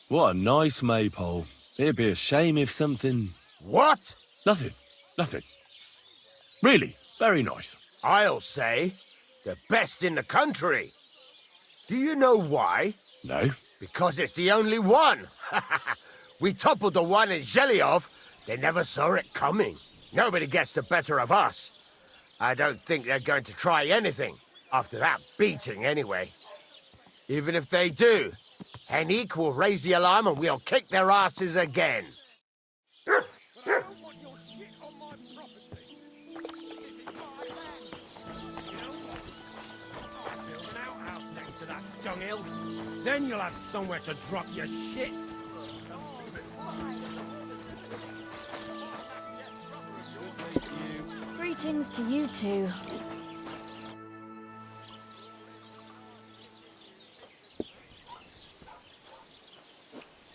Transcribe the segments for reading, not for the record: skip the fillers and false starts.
What a nice maypole. It'd be a shame if something... What? Nothing. Nothing. Really, very nice. I'll say, the best in the country. Do you know why? No? Because it's the only one. We toppled the one in Zhelyov. They never saw it coming. Nobody gets the better of us. I don't think they're going to try anything. After that beating, anyway. Even if they do, Henrik will raise the alarm and we'll kick their asses again. Then you'll have somewhere to drop your shit. Greetings to you two.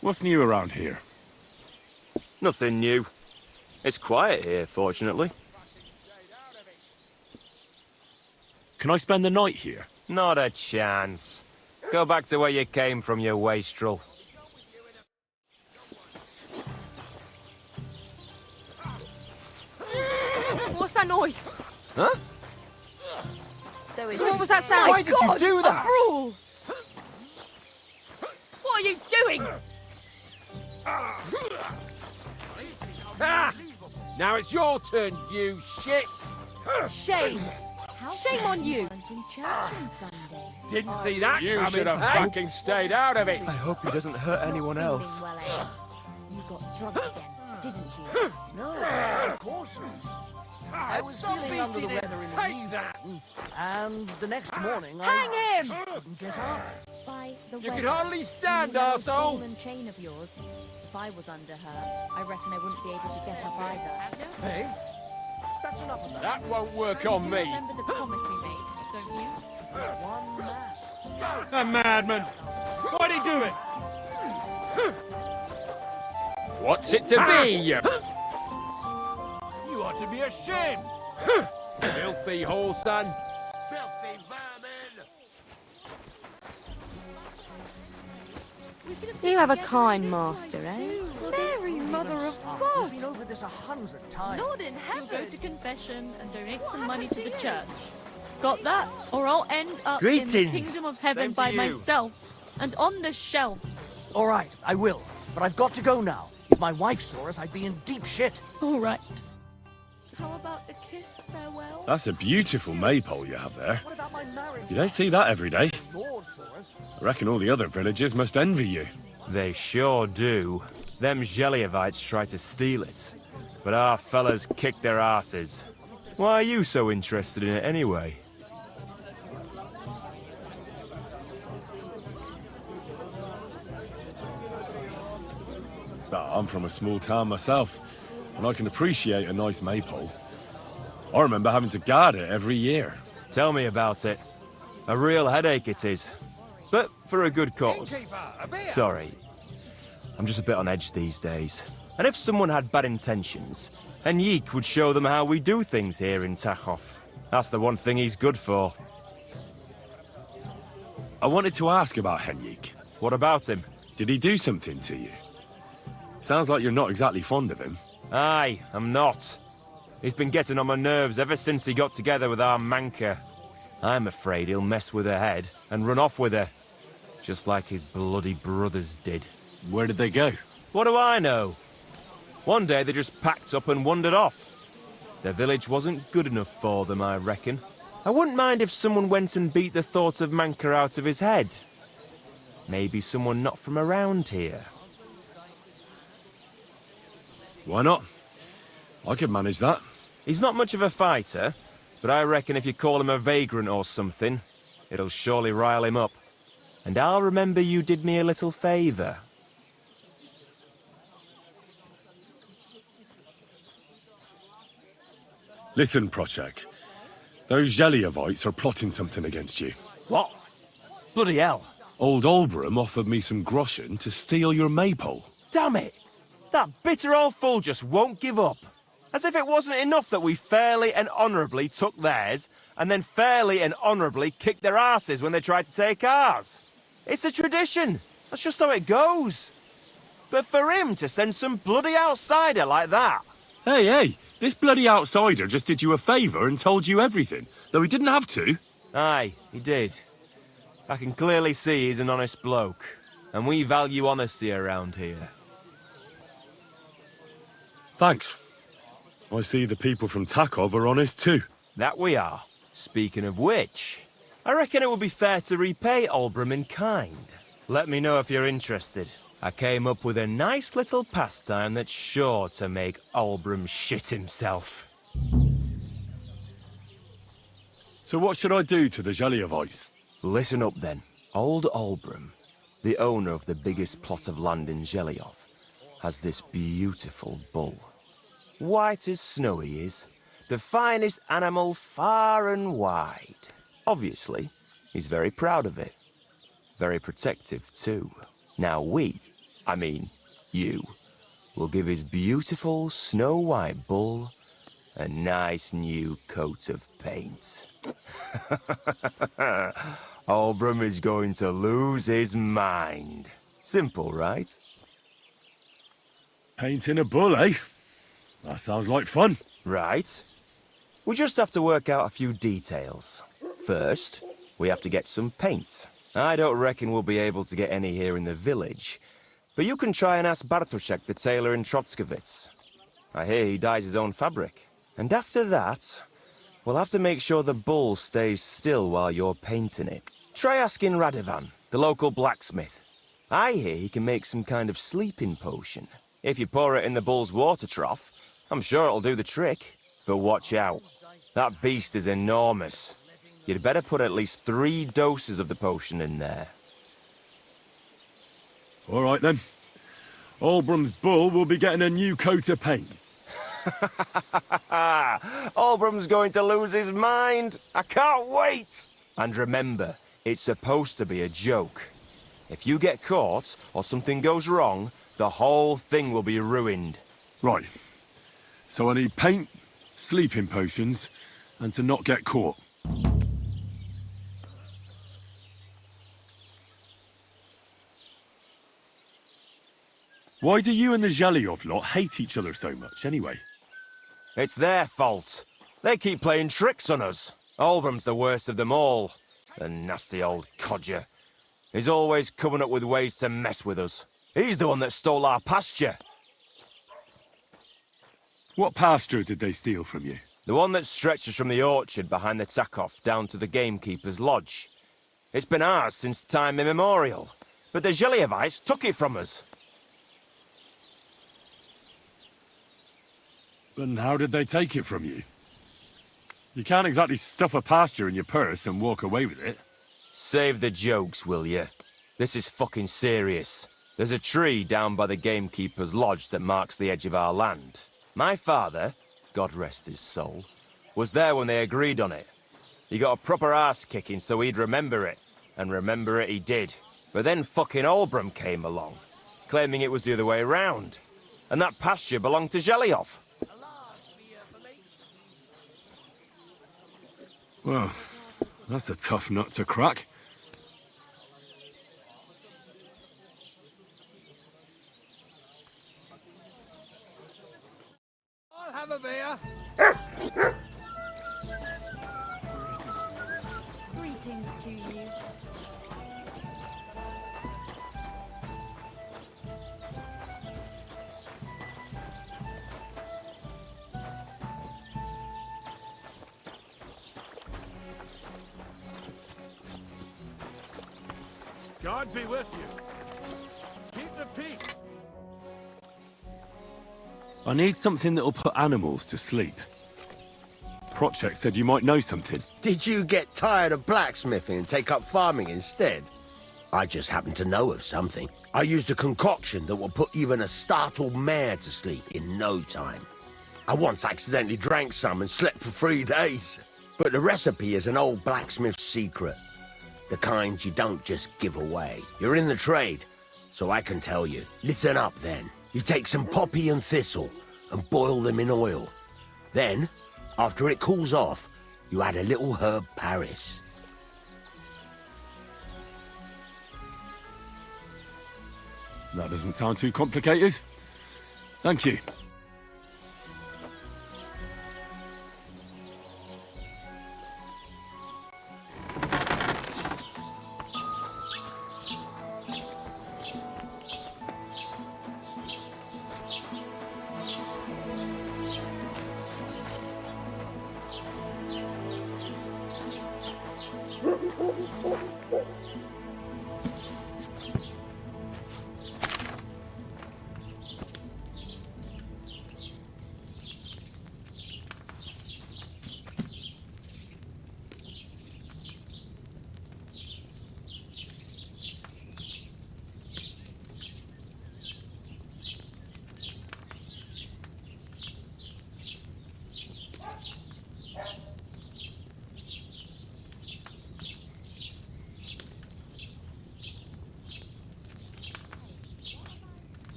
What's new around here? Nothing new. It's quiet here, fortunately. Can I spend the night here? Not a chance. Go back to where you came from, you wastrel. What's that noise? Huh? So is What was that sound? Why did you do that? A brawl! What are you doing? Ah! Now it's your turn, you shit! Shame! Shame on you! Didn't see that You coming, should have eh? fucking stayed out of it. I hope he doesn't hurt anyone else. Well, eh? You got drugged again, didn't you? No, of course not. I was feeling under the weather in the Take that! evening, and the next morning Hang I him! just couldn't get up. By the You weather, can hardly stand, you know that arsehole. ball and chain of yours. If I was under her, I reckon I wouldn't be able to get up either. Hey, that's enough of that. That won't work on Do me. remember the promise we made, don't you? One mass. A madman! Why'd he do it? What's it to be, you? You ought to be ashamed! Filthy whore, son! Filthy vermin! You have a kind master, eh? Mary, Mother of We've been over this 100 times. Lord in You'll heaven! go to confession and donate some money to the church. Got that? Or I'll end up in Greetings. the kingdom of heaven Same to by you. myself and on this shelf. All right, I will. But I've got to go now. If my wife saw us, I'd be in deep shit. All right. How about a kiss farewell? That's a beautiful maypole you have there. What about my marriage? You don't see that every day. Lord saw us. I reckon all the other villagers must envy you. They sure do. Them Zhelyevites try to steal it. But our fellas kick their asses. Why are you so interested in it anyway? I'm from a small town myself, and I can appreciate a nice maypole. I remember having to guard it every year. Tell me about it. A real headache it is. But for a good cause. Sorry. I'm just a bit on edge these days. And if someone had bad intentions, Henrik would show them how we do things here in Tachov. That's the one thing he's good for. I wanted to ask about Henrik. What about him? Did he do something to you? Sounds like you're not exactly fond of him. Aye, I'm not. He's been getting on my nerves ever since he got together with our Manka. I'm afraid he'll mess with her head and run off with her. Just like his bloody brothers did. Where did they go? What do I know? One day they just packed up and wandered off. Their village wasn't good enough for them, I reckon. I wouldn't mind if someone went and beat the thought of Manka out of his head. Maybe someone not from around here. Why not? I could manage that. He's not much of a fighter, but I reckon if you call him a vagrant or something, it'll surely rile him up. And I'll remember you did me a little favor. Listen, Prochek. Those Zhelyevites are plotting something against you. What? Bloody hell. Old Olbram offered me some groschen to steal your maypole. Damn it! That bitter old fool just won't give up. As if it wasn't enough that we fairly and honourably took theirs, and then fairly and honourably kicked their asses when they tried to take ours. It's a tradition. That's just how it goes. But for him to send some bloody outsider like that... Hey, this bloody outsider just did you a favour and told you everything, though he didn't have to. Aye, he did. I can clearly see he's an honest bloke, and we value honesty around here. Thanks. I see the people from Takov are honest too. That we are. Speaking of which, I reckon it would be fair to repay Olbram in kind. Let me know if you're interested. I came up with a nice little pastime that's sure to make Olbram shit himself. So what should I do to the Zheliovites? Listen up then. Old Olbram, the owner of the biggest plot of land in Zheliov, has this beautiful bull. White as snow he is, the finest animal far and wide. Obviously, he's very proud of it. Very protective too. Now you, will give his beautiful snow-white bull a nice new coat of paint. Olbram is going to lose his mind. Simple, right? Painting a bull, eh? That sounds like fun. Right. We just have to work out a few details. First, we have to get some paint. I don't reckon we'll be able to get any here in the village, but you can try and ask Bartoszek, the tailor in Trotskovitz. I hear he dyes his own fabric. And after that, we'll have to make sure the bull stays still while you're painting it. Try asking Radovan, the local blacksmith. I hear he can make some kind of sleeping potion. If you pour it in the bull's water trough, I'm sure it'll do the trick. But watch out. That beast is enormous. You'd better put at least 3 doses of the potion in there. All right then. Olbram's bull will be getting a new coat of paint. Olbram's going to lose his mind. I can't wait. And remember, it's supposed to be a joke. If you get caught or something goes wrong, the whole thing will be ruined. Right. So I need paint, sleeping potions, and to not get caught. Why do you and the Zheliov lot hate each other so much, anyway? It's their fault. They keep playing tricks on us. Olbram's the worst of them all. The nasty old codger. He's always coming up with ways to mess with us. He's the one that stole our pasture. What pasture did they steal from you? The one that stretches from the orchard behind the Takov down to the gamekeeper's lodge. It's been ours since time immemorial, but the Zheliovites took it from us. And how did they take it from you? You can't exactly stuff a pasture in your purse and walk away with it. Save the jokes, will you? This is fucking serious. There's a tree down by the gamekeeper's lodge that marks the edge of our land. My father, God rest his soul, was there when they agreed on it. He got a proper arse-kicking so he'd remember it. And remember it he did. But then fucking Olbram came along, claiming it was the other way around. And that pasture belonged to Zheliov. Well, that's a tough nut to crack. I'll have a beer. Greetings to you. God be with you. Keep the peace. I need something that'll put animals to sleep. Prochek said you might know something. Did you get tired of blacksmithing and take up farming instead? I just happen to know of something. I used a concoction that will put even a startled mare to sleep in no time. I once accidentally drank some and slept for 3 days. But the recipe is an old blacksmith's secret. The kind you don't just give away. You're in the trade, so I can tell you. Listen up then. You take some poppy and thistle and boil them in oil. Then, after it cools off, you add a little herb Paris. That doesn't sound too complicated. Thank you.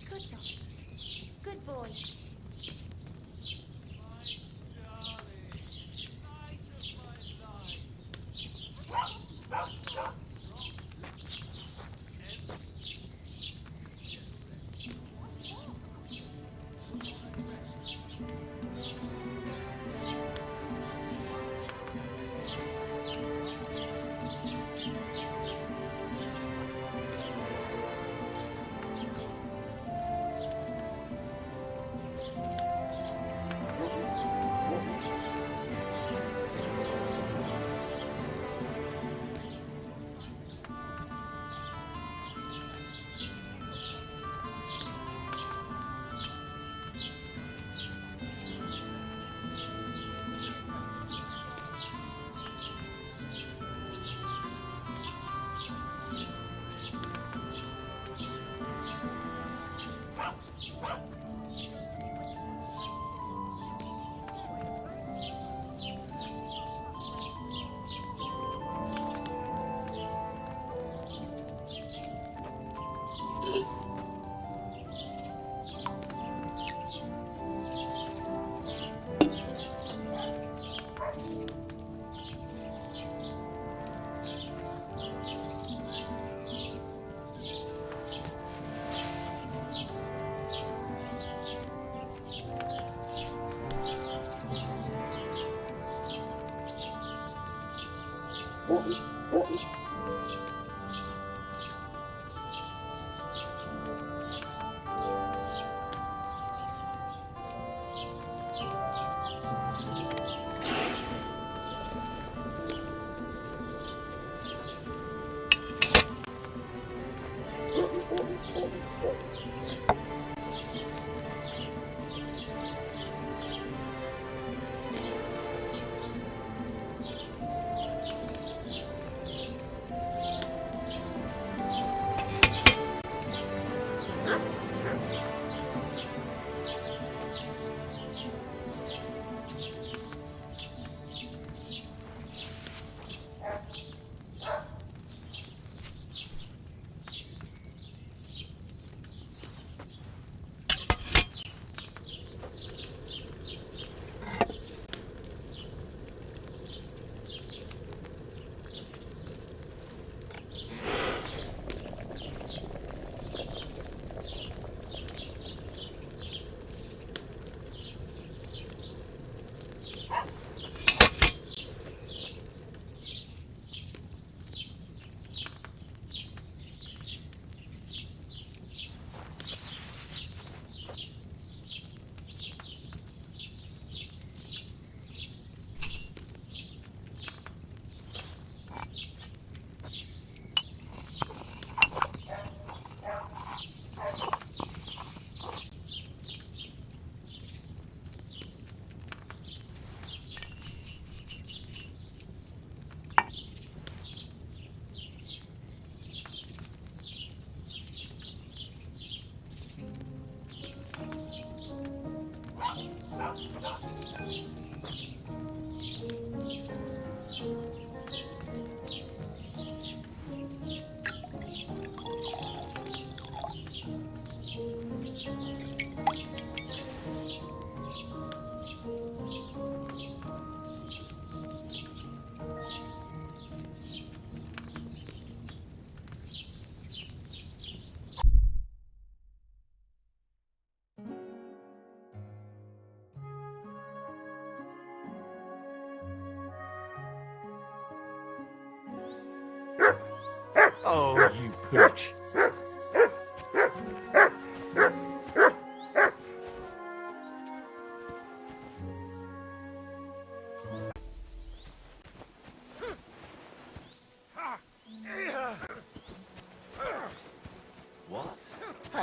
Good dog. Good boy.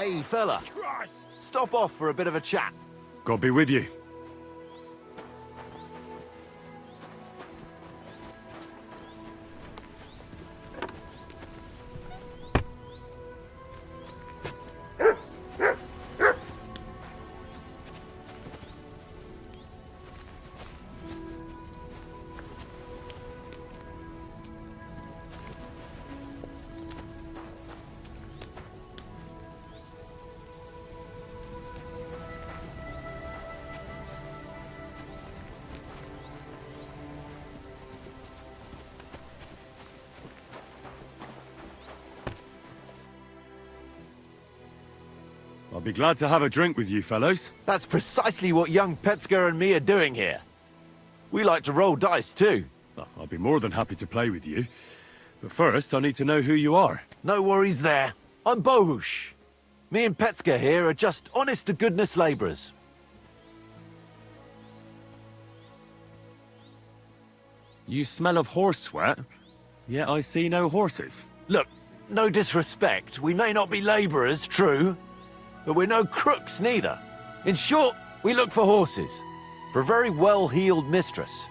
Hey, fella. Christ! Stop off for a bit of a chat. God be with you. I'll be glad to have a drink with you fellows. That's precisely what young Petska and me are doing here. We like to roll dice too. Oh, I'll be more than happy to play with you. But first, I need to know who you are. No worries there. I'm Bohush. Me and Petska here are just honest-to-goodness labourers. You smell of horse sweat, yet I see no horses. Look, no disrespect. We may not be labourers, true, but we're no crooks neither. In short, we look for horses. For a very well-heeled mistress.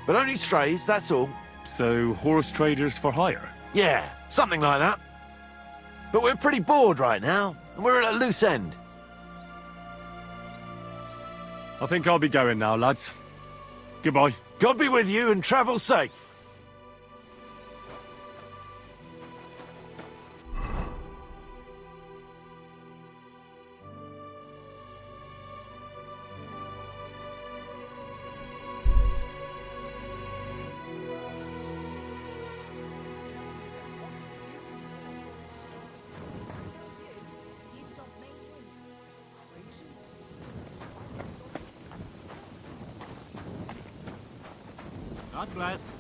But only strays, that's all. So, horse traders for hire? Yeah, something like that. But we're pretty bored right now, and we're at a loose end. I think I'll be going now, lads. Goodbye. God be with you and travel safe. God bless.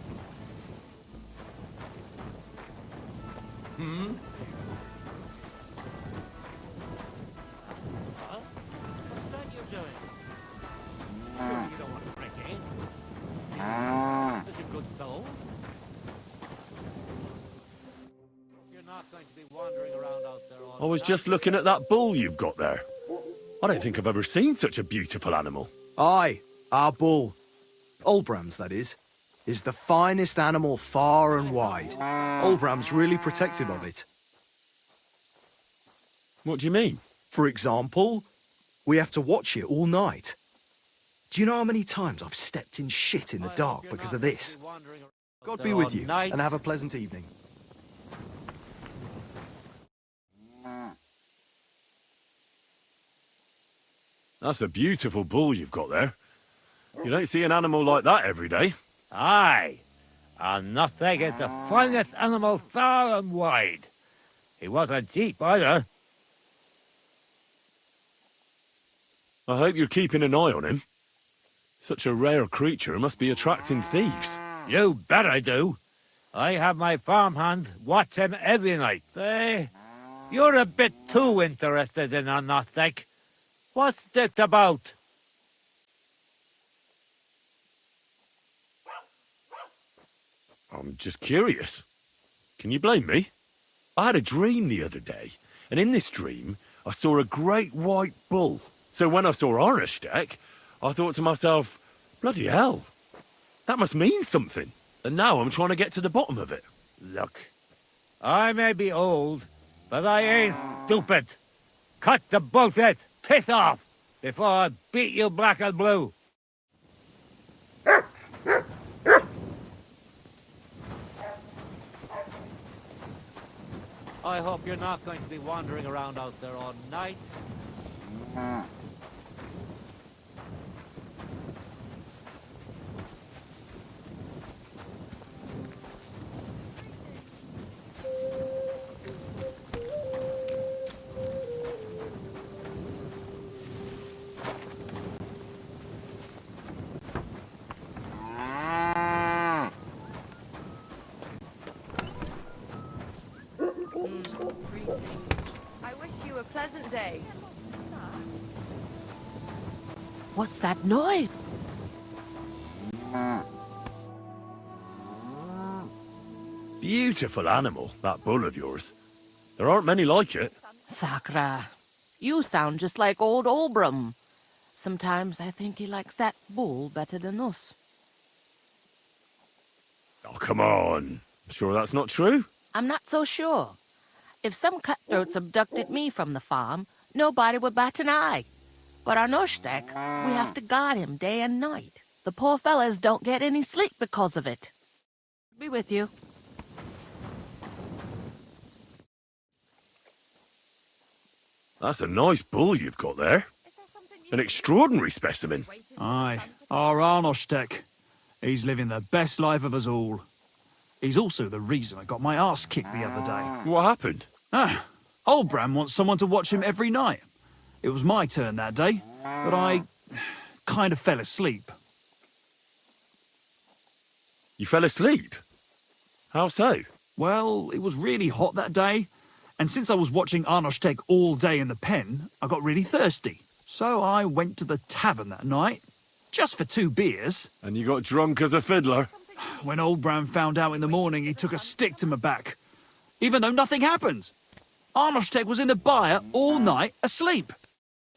Huh? What's that you're doing? Surely you don't want to drink, eh? Such a good soul. You're not going to be wandering around out there all I was night. just looking at that bull you've got there. I don't think I've ever seen such a beautiful animal. Aye, our bull, Olbram's that is the finest animal far and wide. Olbram's really protective of it. What do you mean? For example, we have to watch it all night. Do you know how many times I've stepped in shit in the dark because of this? God be with you, and have a pleasant evening. That's a beautiful bull you've got there. You don't see an animal like that every day. Aye, and nothing is the finest animal far and wide. He wasn't cheap either. I hope you're keeping an eye on him. Such a rare creature must be attracting thieves. You bet I do. I have my farmhand watch him every night. You're a bit too interested in a nothing. What's this about? I'm just curious. Can you blame me? I had a dream the other day, and in this dream, I saw a great white bull. So when I saw Arnesteck, I thought to myself, bloody hell, that must mean something. And now I'm trying to get to the bottom of it. Look, I may be old, but I ain't stupid. Cut the bullshit. Piss off before I beat you black and blue. I hope you're not going to be wandering around out there all night. I wish you a pleasant day. What's that noise? Beautiful animal, that bull of yours. There aren't many like it. Sakra, you sound just like old Olbram. Sometimes I think he likes that bull better than us. Oh, come on. Sure that's not true? I'm not so sure. If some cutthroats abducted me from the farm, nobody would bat an eye. But on Ushtek, we have to guard him day and night. The poor fellas don't get any sleep because of it. Be with you. That's a nice bull you've got there. An extraordinary specimen. Aye, our Arnostek. He's living the best life of us all. He's also the reason I got my arse kicked the other day. What happened? Olbram wants someone to watch him every night. It was my turn that day, but I kind of fell asleep. You fell asleep? How so? Well, it was really hot that day, and since I was watching Arnostek all day in the pen, I got really thirsty. So I went to the tavern that night, just for 2 beers. And you got drunk as a fiddler? When Olbram found out in the morning, he took a stick to my back, even though nothing happened. Arnostek was in the byre all night asleep.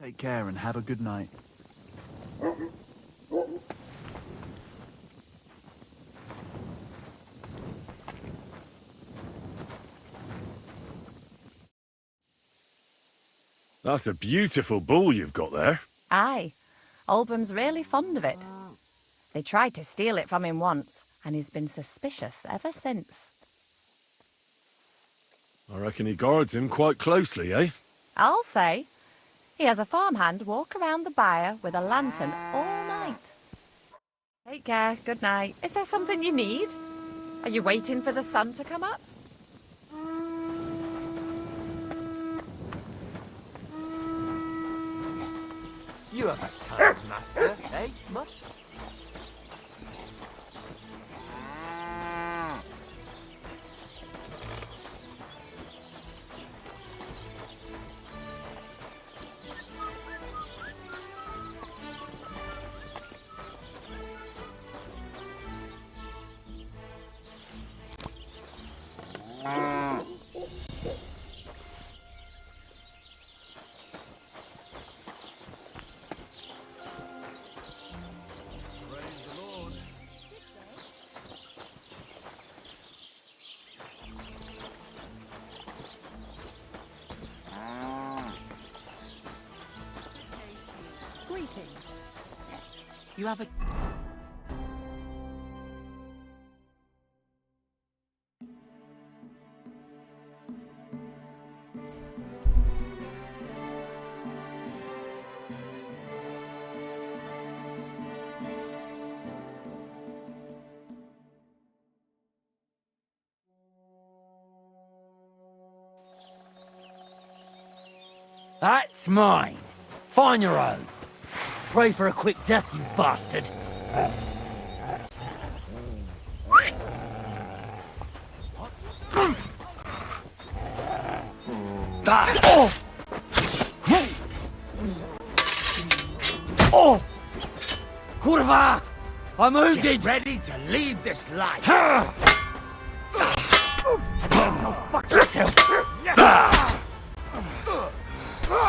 Take care and have a good night. That's a beautiful bull you've got there. Aye. Olbram's really fond of it. They tried to steal it from him once, and he's been suspicious ever since. I reckon he guards him quite closely, eh? I'll say. He has a farmhand walk around the byre with a lantern all night. Take care. Good night. Is there something you need? Are you waiting for the sun to come up? You have a kind master, eh? Much? You have a... That's mine. Find your own. Pray for a quick death, you bastard. Oh! Kurva! I'm wounded! Get ready to leave this life! Fuck yourself!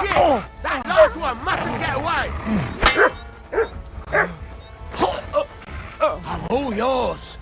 Shit! That last one mustn't get away! I'm all yours!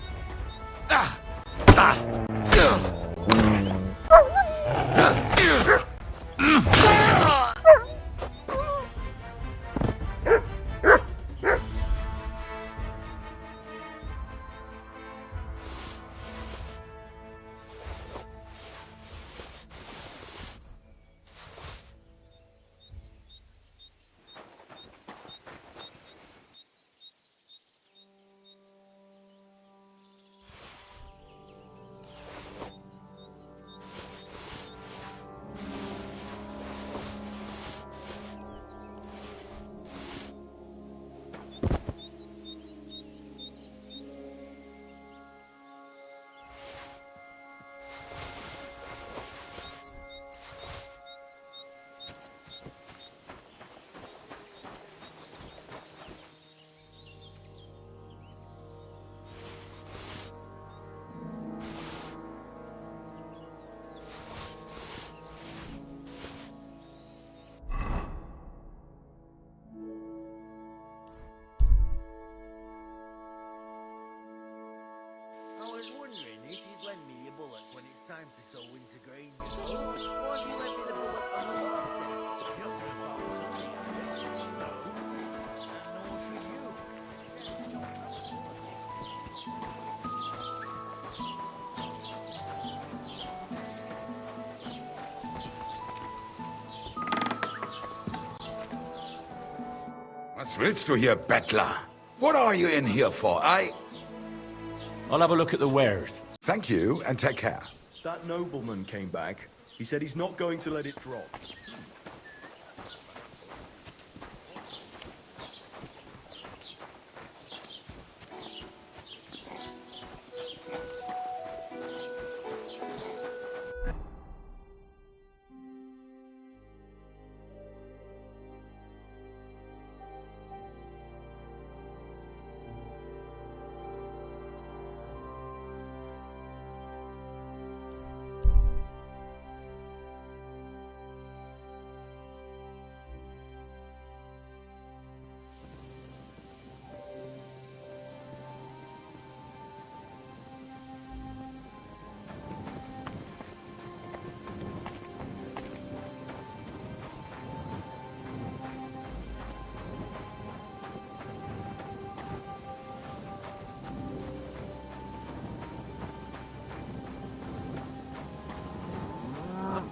willst du hier, Bettler? What are you in here for? I'll have a look at the wares. Thank you, and take care. That nobleman came back. He said he's not going to let it drop.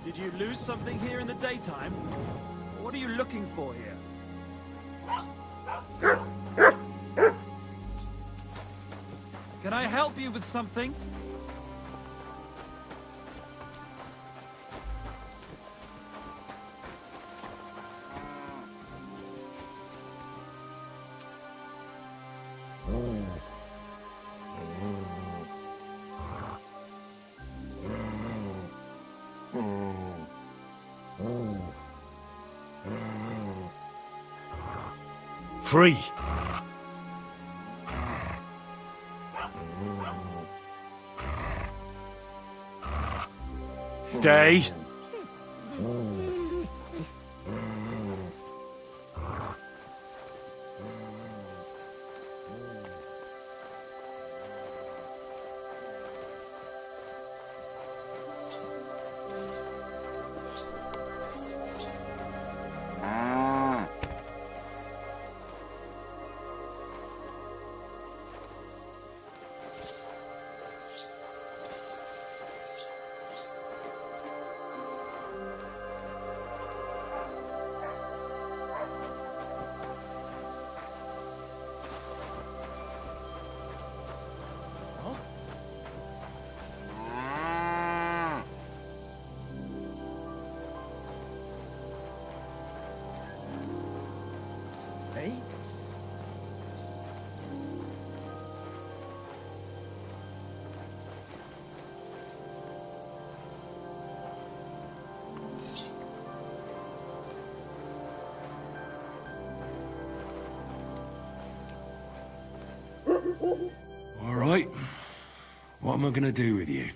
Did you lose something here in the daytime? What are you looking for here? Can I help you with something? Free. Stay. Hey? All right. What am I gonna do with you?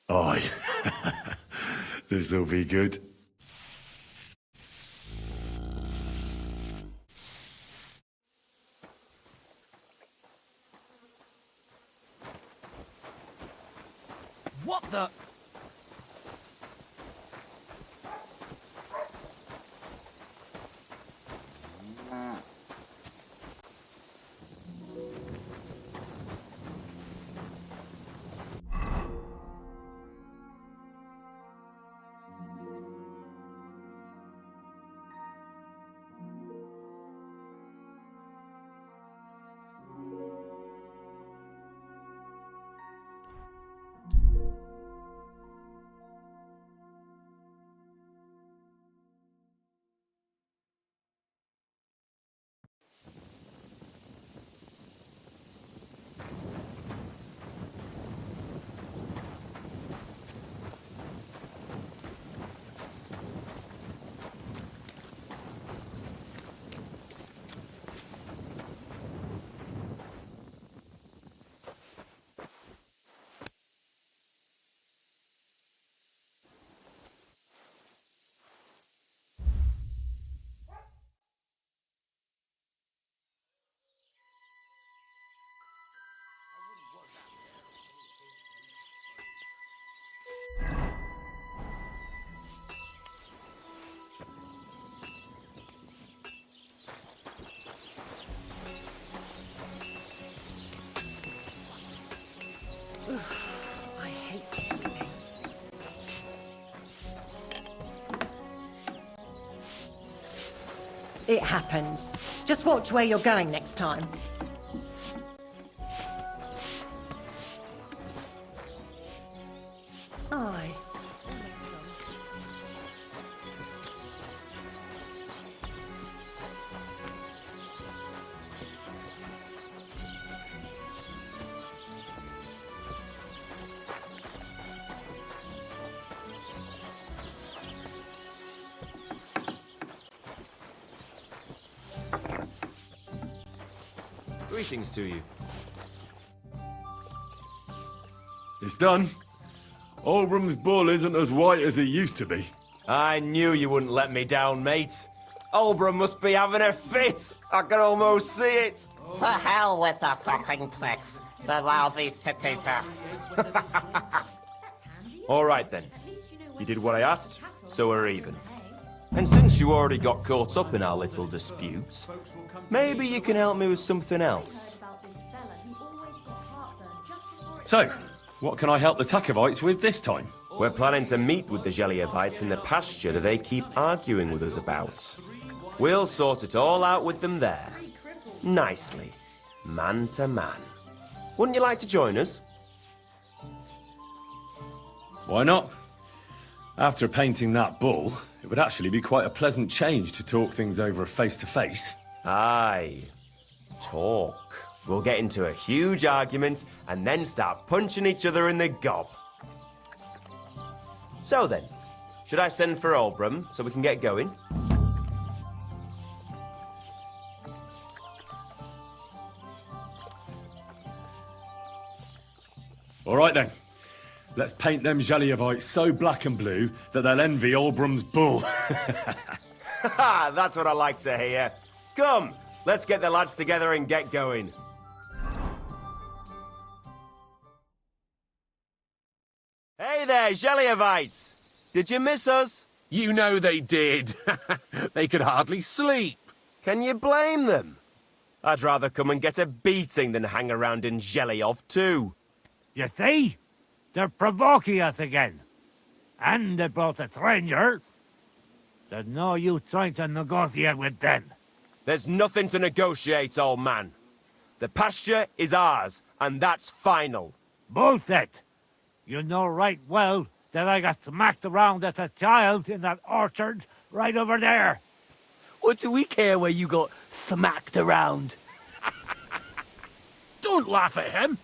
Aye. This'll be good. What the? It happens. Just watch where you're going next time. Aye. Greetings to you. It's done. Oldbrum's bull isn't as white as he used to be. I knew you wouldn't let me down, mate. Oldbrum must be having a fit. I can almost see it. To hell with the fucking pricks. The lousy cities are... All right, then. You did what I asked, so we're even. And since you already got caught up in our little dispute, maybe you can help me with something else. So, what can I help the Takovites with this time? We're planning to meet with the Geliovites in the pasture that they keep arguing with us about. We'll sort it all out with them there. Nicely. Man to man. Wouldn't you like to join us? Why not? After painting that bull, it would actually be quite a pleasant change to talk things over face-to-face. Aye. Talk. We'll get into a huge argument and then start punching each other in the gob. So then, should I send for Oldbrum so we can get going? All right then. Let's paint them Geliovites so black and blue that they'll envy Oldbrum's bull. That's what I like to hear. Come, let's get the lads together and get going. Hey there, Geliovites! Did you miss us? You know they did. They could hardly sleep. Can you blame them? I'd rather come and get a beating than hang around in Geliov too. You see? They're provoking us again. And they brought a stranger. There's no use trying to negotiate with them. There's nothing to negotiate, old man. The pasture is ours, and that's final. Bullshit! You know right well that I got smacked around as a child in that orchard right over there. What do we care where you got smacked around? Don't laugh at him.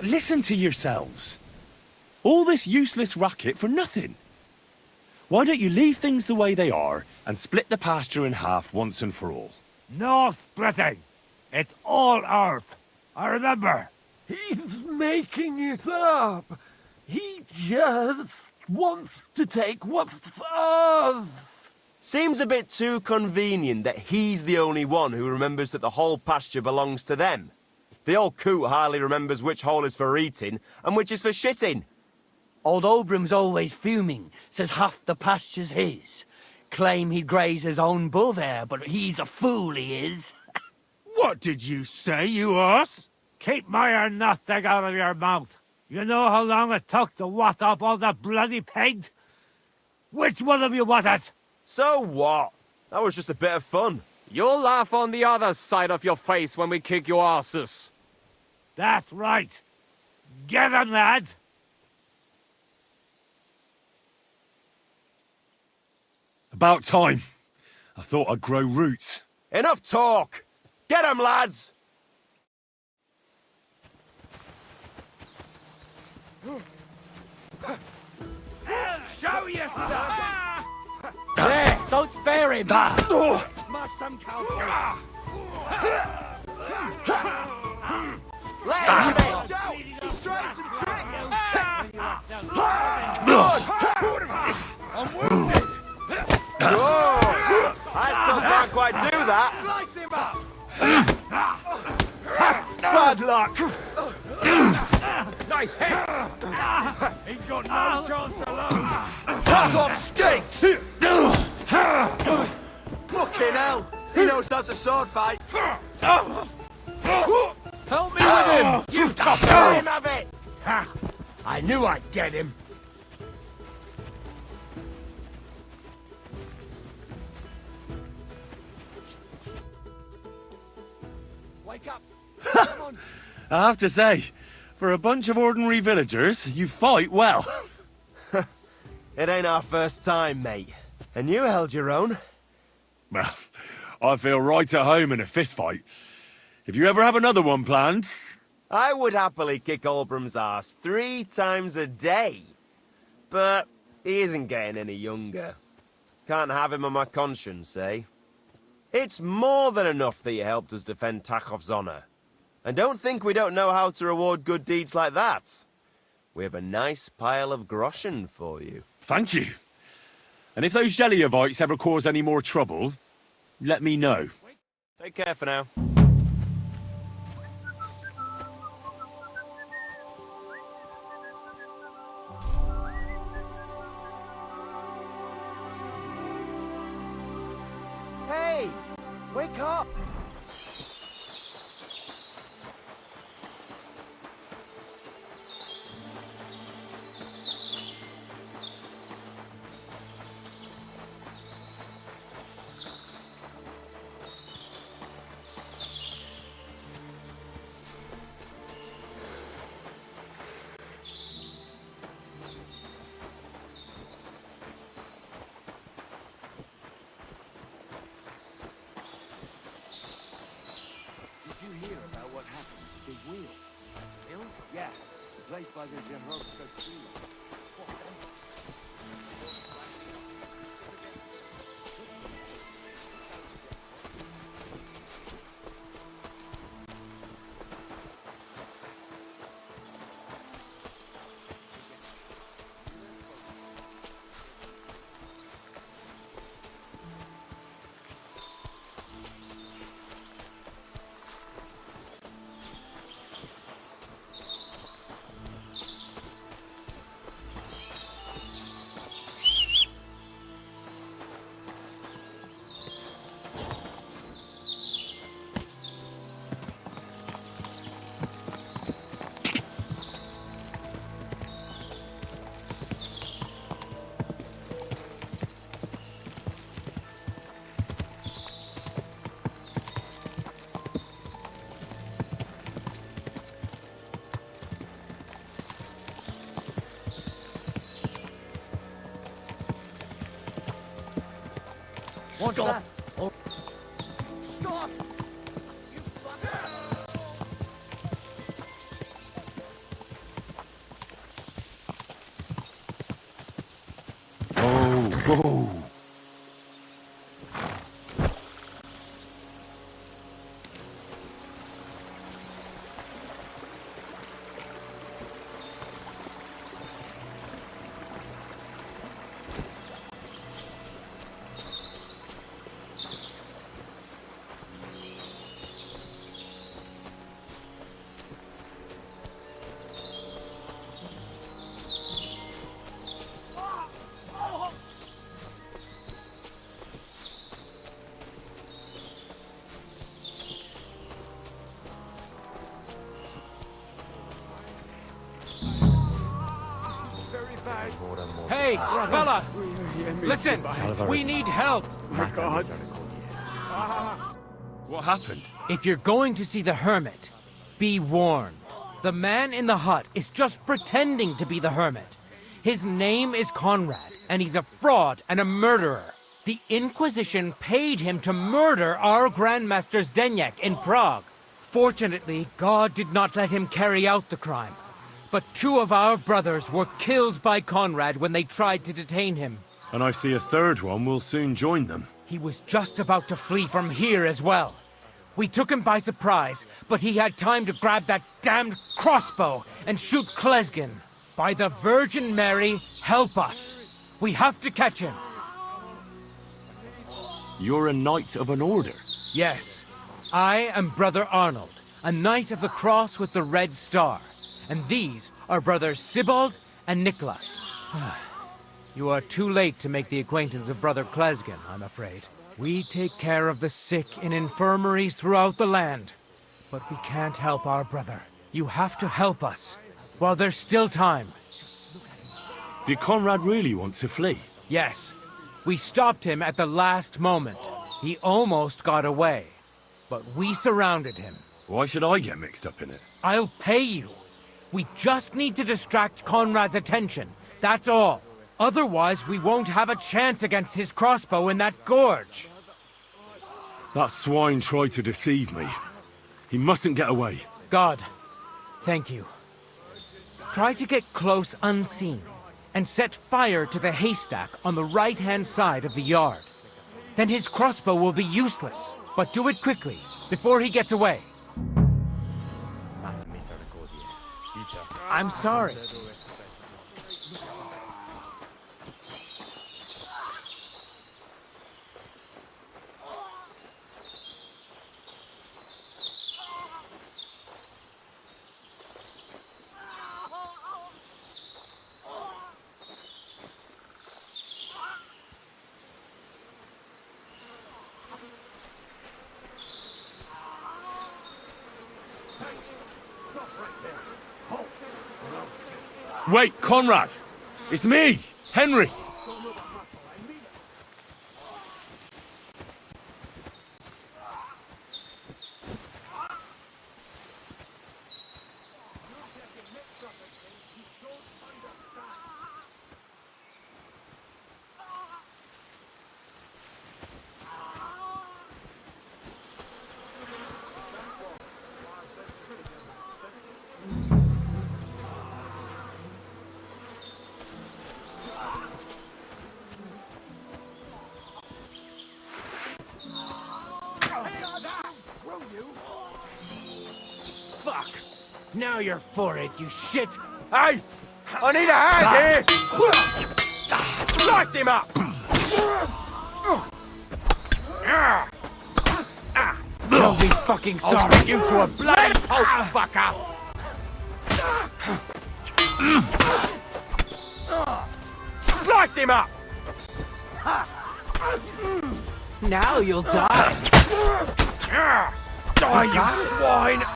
Listen to yourselves. All this useless racket for nothing. Why don't you leave things the way they are and split the pasture in half once and for all? No splitting. It's all ours. I remember. He's making it up. He just wants to take what's ours. Seems a bit too convenient that he's the only one who remembers that the whole pasture belongs to them. The old coot hardly remembers which hole is for eating and which is for shitting. Old Oldbrum's always fuming, says half the pasture's his. Claim he'd graze his own bull there, but he's a fool, he is. What did you say, you ass? Keep my nothing out of your mouth. You know how long it took to wash off all that bloody paint? Which one of you was it? So what? That was just a bit of fun. You'll laugh on the other side of your face when we kick your asses. That's right. Get him, lad. About time. I thought I'd grow roots. Enough talk! Get 'em, lads! Show yourself! There, don't spare him! Smash some cowboys! Let him have it! Joe, he's trying some tricks! I'm wounded! I still can't quite do that. Slice him up! Bad luck. Nice hit! He's got no chance of life. Fuck off, stinks! Fucking hell! He knows how to sword fight! Help me with him! You toss him of it! Ha! I knew I'd get him! I have to say, for a bunch of ordinary villagers, you fight well. It ain't our first time, mate. And you held your own. Well, I feel right at home in a fistfight. If you ever have another one planned... I would happily kick Olbram's ass 3 times a day. But he isn't getting any younger. Can't have him on my conscience, eh? It's more than enough that you helped us defend Tachov's honor. And don't think we don't know how to reward good deeds like that. We have a nice pile of groschen for you. Thank you. And if those Jeliovites ever cause any more trouble, let me know. Take care for now. Hey! Wake up! Stop! Stop! Oh, whoa. Hey, fella! Listen, we need help! My God. What happened? If you're going to see the hermit, be warned. The man in the hut is just pretending to be the hermit. His name is Conrad, and he's a fraud and a murderer. The Inquisition paid him to murder our Grandmaster Zdeněk in Prague. Fortunately, God did not let him carry out the crime. But 2 of our brothers were killed by Conrad when they tried to detain him. And I see a third one will soon join them. He was just about to flee from here as well. We took him by surprise, but he had time to grab that damned crossbow and shoot Klesgen. By the Virgin Mary, help us. We have to catch him. You're a knight of an order? Yes. I am Brother Arnold, a knight of the cross with the red star. And these are brothers Sibald and Nicholas. You are too late to make the acquaintance of Brother Klesgen, I'm afraid. We take care of the sick in infirmaries throughout the land. But we can't help our brother. You have to help us, while there's still time. Did Conrad really want to flee? Yes. We stopped him at the last moment. He almost got away. But we surrounded him. Why should I get mixed up in it? I'll pay you. We just need to distract Conrad's attention. That's all. Otherwise, we won't have a chance against his crossbow in that gorge. That swine tried to deceive me. He mustn't get away. God, thank you. Try to get close unseen, and set fire to the haystack on the right-hand side of the yard. Then his crossbow will be useless, but do it quickly, before he gets away. I'm sorry. Wait, Conrad! It's me, Henry! Fuck! Now you're for it, you shit! Hey! I need a hand here! Slice him up! You'll be fucking sorry! I'll take you to a bloody pulp, fucker! Slice him up! Now you'll die! Die, you swine!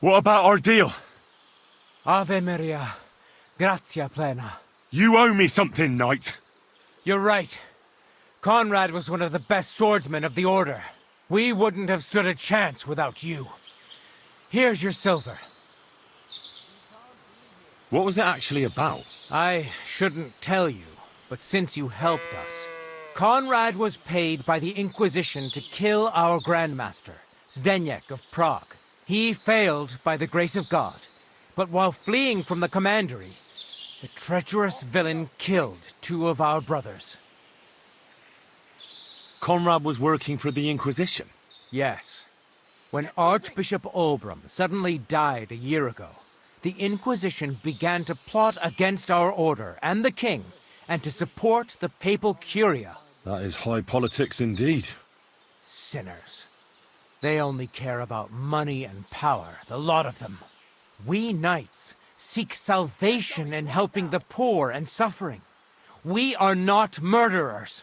What about our deal? Ave Maria, gratia plena. You owe me something, knight. You're right. Conrad was one of the best swordsmen of the Order. We wouldn't have stood a chance without you. Here's your silver. What was it actually about? I shouldn't tell you, but since you helped us, Conrad was paid by the Inquisition to kill our Grandmaster, Zdeněk of Prague. He failed by the grace of God, but while fleeing from the commandery, the treacherous villain killed 2 of our brothers. Conrad was working for the Inquisition? Yes. When Archbishop Olbram suddenly died a year ago, the Inquisition began to plot against our order and the king, and to support the papal curia. That is high politics indeed. Sinners. They only care about money and power, the lot of them. We knights seek salvation in helping the poor and suffering. We are not murderers.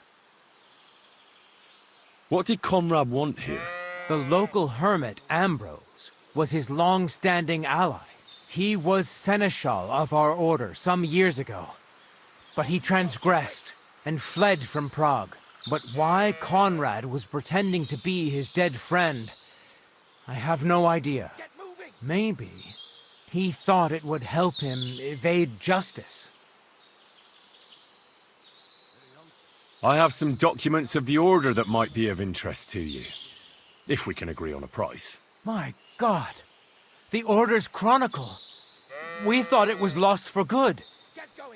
What did Conrad want here? The local hermit, Ambrose, was his long-standing ally. He was seneschal of our order some years ago. But he transgressed and fled from Prague. But why Conrad was pretending to be his dead friend, I have no idea. Maybe he thought it would help him evade justice. I have some documents of the Order that might be of interest to you. If we can agree on a price. My God! The Order's Chronicle! We thought it was lost for good.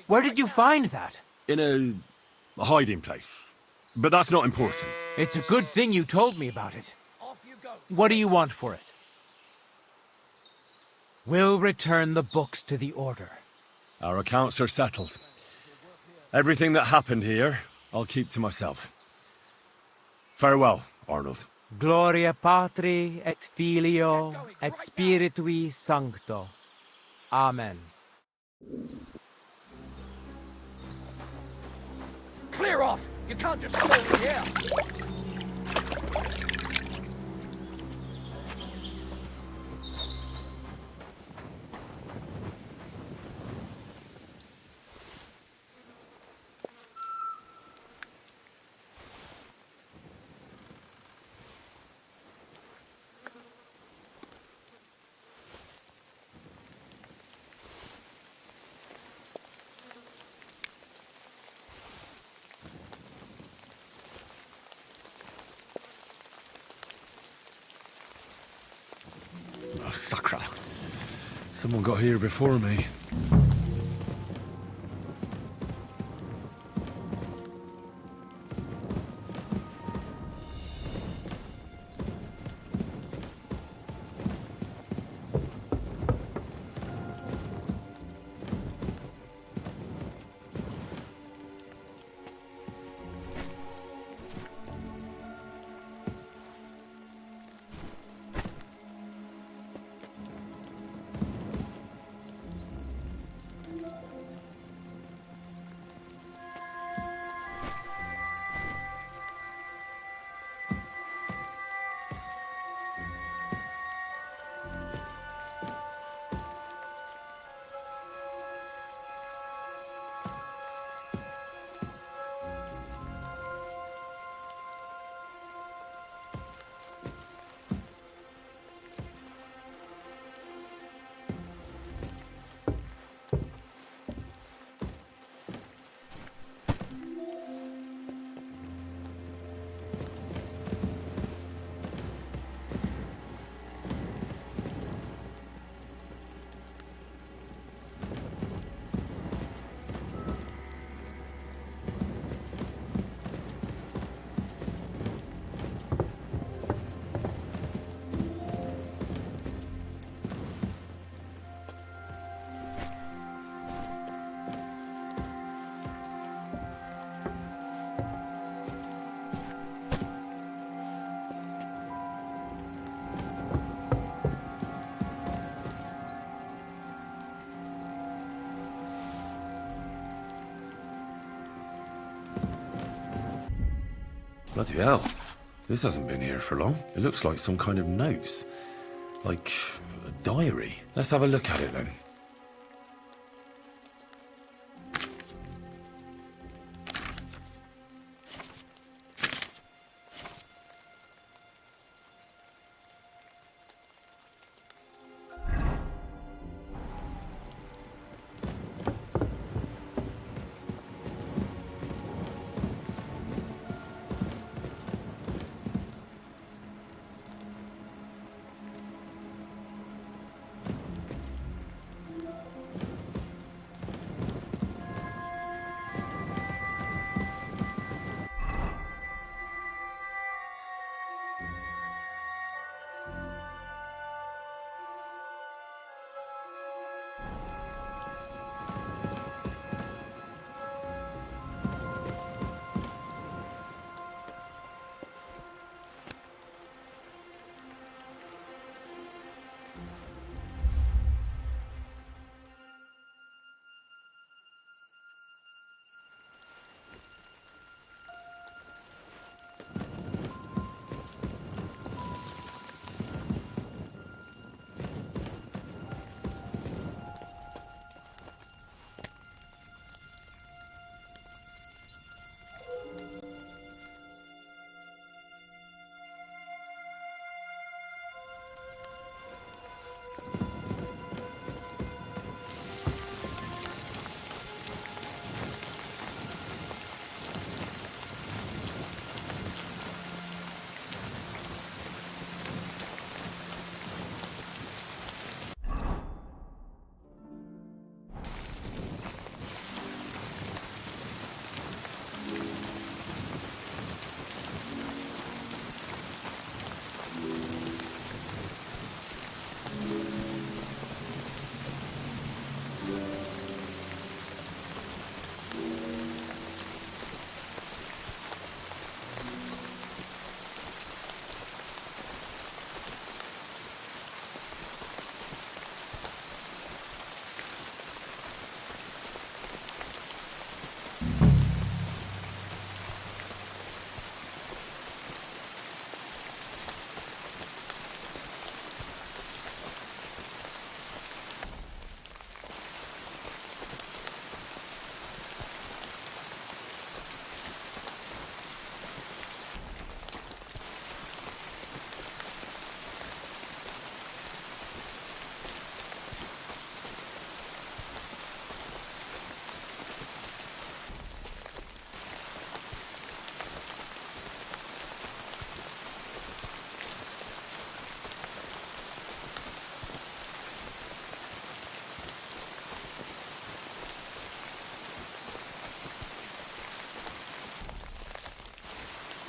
Where did you find that? In a hiding place. But that's not important. It's a good thing you told me about it. What do you want for it? We'll return the books to the Order. Our accounts are settled. Everything that happened here, I'll keep to myself. Farewell, Arnold. Gloria Patri et Filio et Spiritui Sancto. Amen. Clear off! You can't just go in here! Oh, sacra. Someone got here before me. Bloody hell. This hasn't been here for long. It looks like some kind of notes. Like a diary. Let's have a look at it then.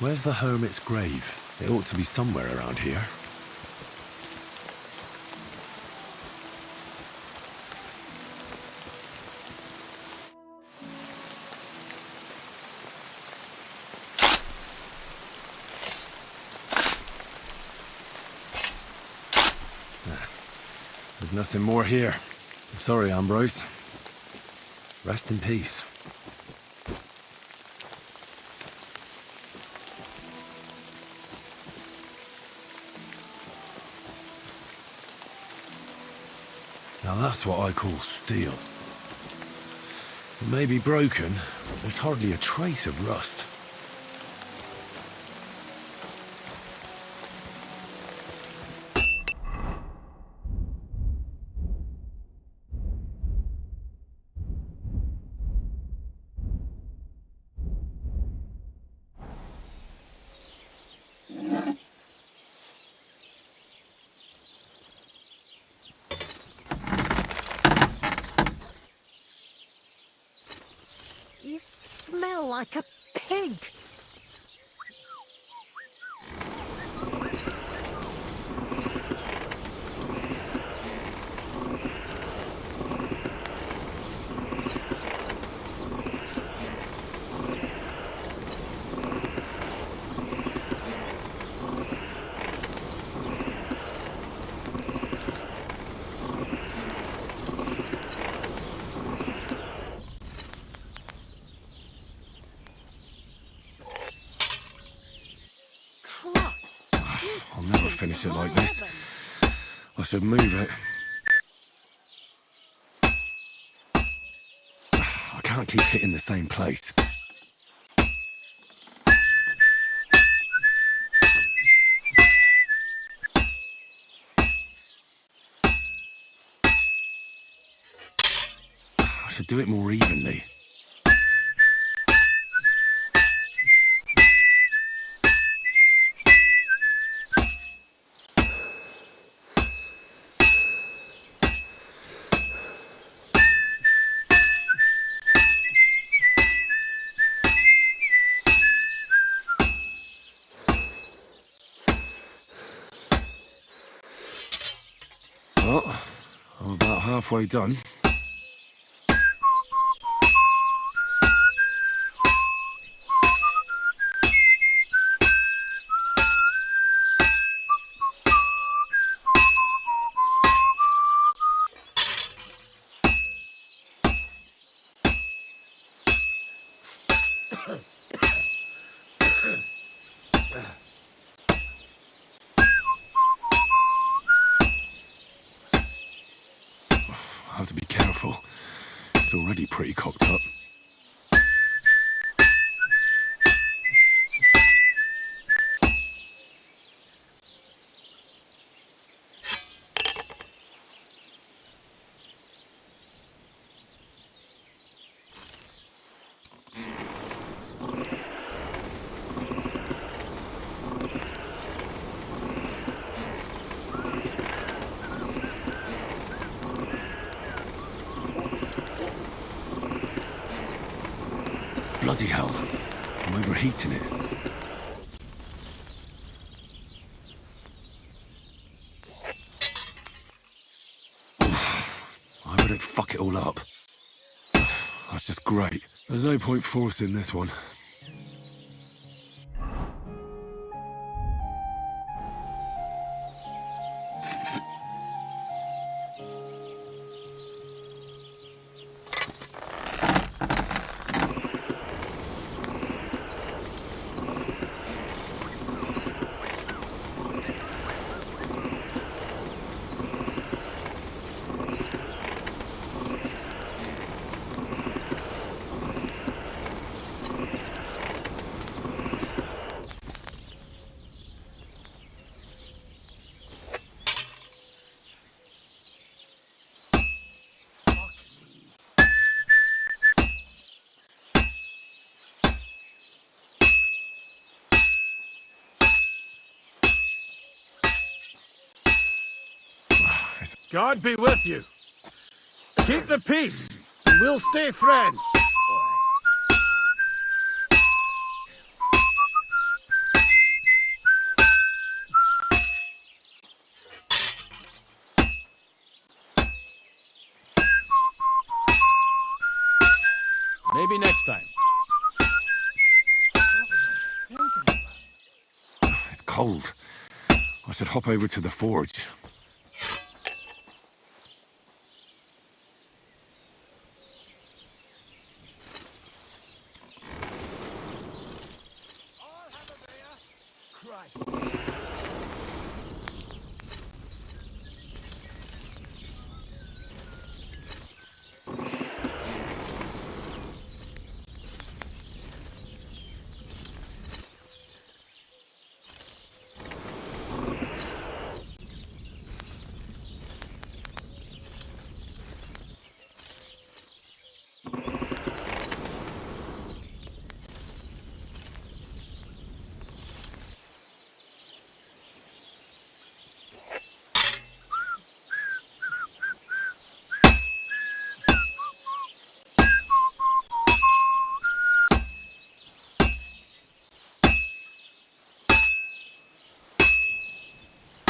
Where's the hermit's grave? It ought to be somewhere around here. There's nothing more here. I'm sorry, Ambrose. Rest in peace. Now that's what I call steel. It may be broken, but there's hardly a trace of rust. You smell like a pig. I'll never finish it like this. I should move it. I can't keep hitting the same place. I should do it more evenly. Well, I'm about halfway done. I have to be careful. It's already pretty cocked up. Bloody hell. I'm overheating it. I better fuck it all up. That's just great. There's no point forcing this one. God be with you. Keep the peace, and we'll stay friends. Maybe next time. It's cold. I should hop over to the forge.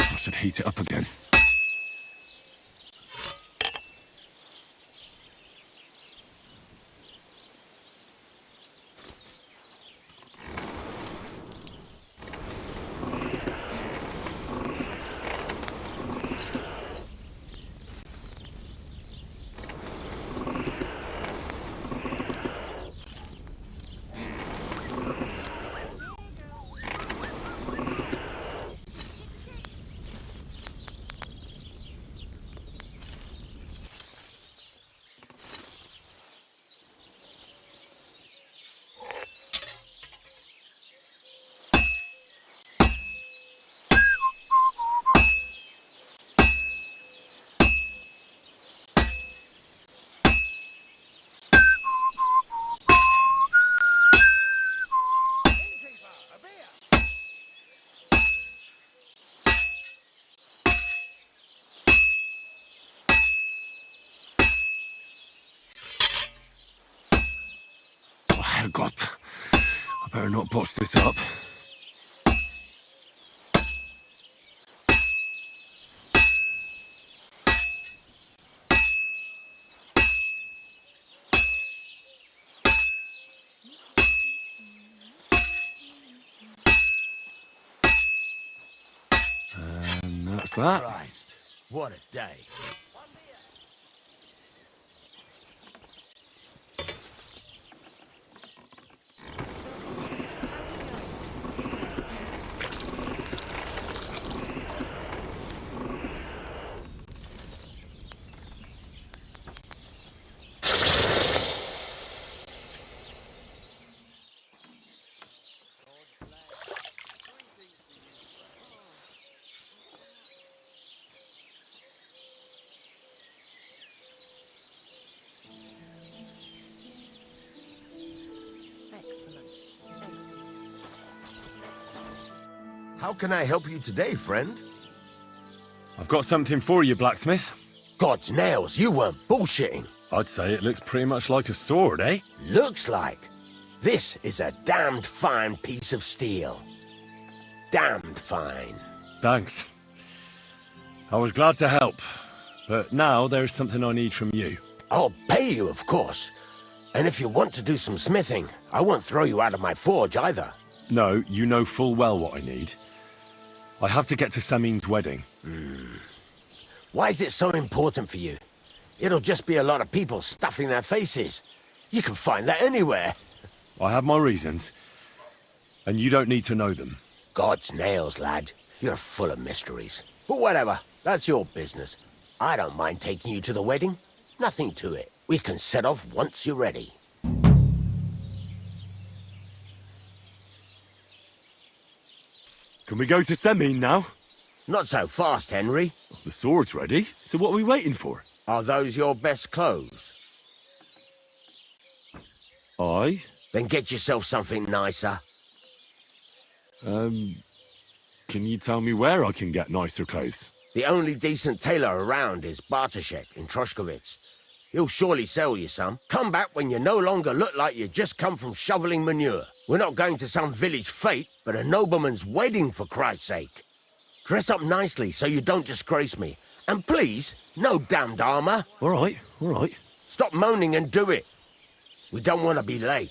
I should heat it up again. Herrgott. I better not botch this up. And that's that. Christ, what a day. How can I help you today, friend? I've got something for you, blacksmith. God's nails, you weren't bullshitting. I'd say it looks pretty much like a sword, eh? Looks like. This is a damned fine piece of steel. Damned fine. Thanks. I was glad to help, but now there's something I need from you. I'll pay you, of course. And if you want to do some smithing, I won't throw you out of my forge either. No, you know full well what I need. I have to get to Samin's wedding. Why is it so important for you? It'll just be a lot of people stuffing their faces. You can find that anywhere. I have my reasons, and you don't need to know them. God's nails, lad. You're full of mysteries. But whatever, that's your business. I don't mind taking you to the wedding. Nothing to it. We can set off once you're ready. Can we go to Samin now? Not so fast, Henry. The sword's ready, so what are we waiting for? Are those your best clothes? Aye. Then get yourself something nicer. Can you tell me where I can get nicer clothes? The only decent tailor around is Bartoszek in Troszkowicz. He'll surely sell you some. Come back when you no longer look like you just come from shoveling manure. We're not going to some village fete, but a nobleman's wedding, for Christ's sake. Dress up nicely so you don't disgrace me. And please, no damned armor. All right. Stop moaning and do it. We don't want to be late.